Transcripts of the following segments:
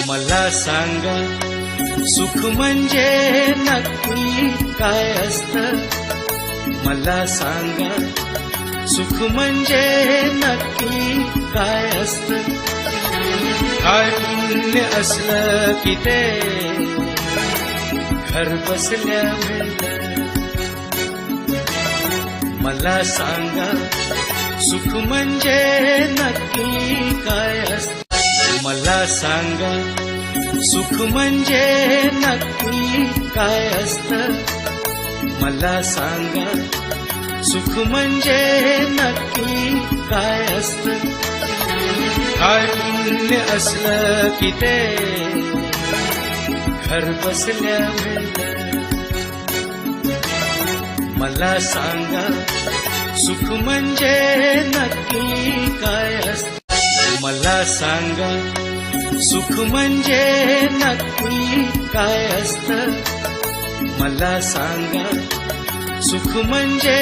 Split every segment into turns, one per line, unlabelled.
मला सांगा सुख म्हणजे नक्की काय असतं? मला सांगा सुख म्हणजे नक्की काय असतं? काय पुण्य असलं की ते घर बसल्या मिळतं. मला सांगा सुख म्हणजे नक्की काय असतं? मला सांगा सुख म्हणजे नक्की काय असतं? मला सांगा सुख म्हणजे नक्की काय असतं? काय पुण्य असलं की ते घर बसल्या मिळतं. मला सांगा सुख म्हणजे नक्की काय असतं? मला सांगा सुख म्हणजे नक्की काय असतं? मला सांगा सुख म्हणजे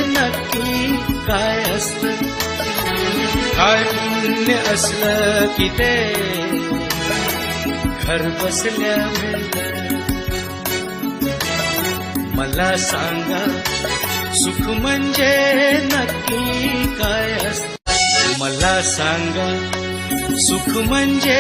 नक्की काय असतं? काय पुण्य असलं की ते घर बसल्या मिळतं. मला सांगा सुख म्हणजे नक्की काय असतं? मला सांगा सुख म्हणजे